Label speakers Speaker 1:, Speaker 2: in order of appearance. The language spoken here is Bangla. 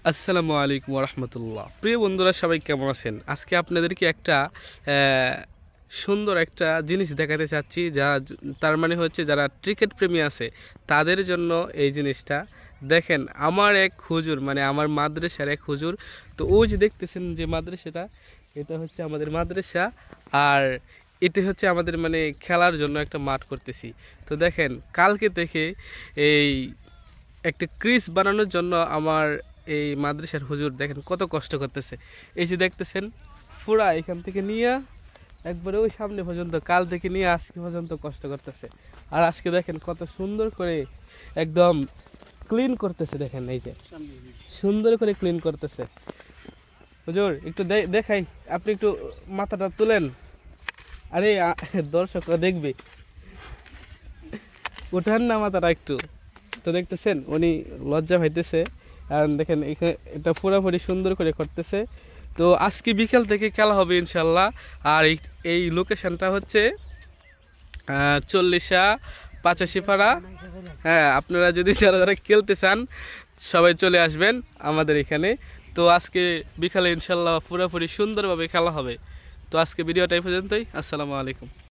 Speaker 1: আসসালামু আলাইকুম রহমতুল্লাহ। প্রিয় বন্ধুরা, সবাই কেমন আছেন? আজকে আপনাদেরকে একটা সুন্দর একটা জিনিস দেখাতে চাচ্ছি, তার মানে হচ্ছে যারা ক্রিকেট প্রেমী আছে তাদের জন্য এই জিনিসটা। দেখেন, আমার এক হুজুর, মানে আমার মাদ্রাসার এক হুজুর, তো ওই যে দেখতেছেন যে মাদ্রাসাটা, এটা হচ্ছে আমাদের মাদ্রাসা। আর এতে হচ্ছে আমাদের মানে খেলার জন্য একটা মাঠ করতেছি। তো দেখেন, কালকে থেকে এই একটা ক্রিজ বানানোর জন্য আমার এই মাদ্রাসার হুজুর দেখেন কত কষ্ট করতেছে। এই যে দেখতেছেন, পুরা এখান থেকে নিয়ে একবারে ওই সামনে পর্যন্ত, কাল থেকে নিয়ে আজকে পর্যন্ত কষ্ট করতেছে। আর আজকে দেখেন কত সুন্দর করে একদম ক্লিন করতেছে। দেখেন, এই যে সুন্দর করে ক্লিন করতেছে। হুজুর একটু দেখাই, আপনি একটু মাথাটা তুলেন। আরে দর্শকরা দেখবে, উঠান না মাথাটা একটু। তো দেখতেছেন উনি লজ্জা পাইতেছে। আর দেখেন এখানে এটা পুরোপুরি সুন্দর করে করতেছে। তো আজকে বিকেল থেকে খেলা হবে ইনশাল্লাহ। আর এই লোকেশনটা হচ্ছে 40-85 পাড়া। হ্যাঁ, আপনারা যদি যারা যারা খেলতে চান সবাই চলে আসবেন আমাদের এখানে। তো আজকে বিকালে ইনশাল্লাহ পুরোপুরি সুন্দরভাবে খেলা হবে। তো আজকে ভিডিওটা এই পর্যন্তই। আসসালামু আলাইকুম।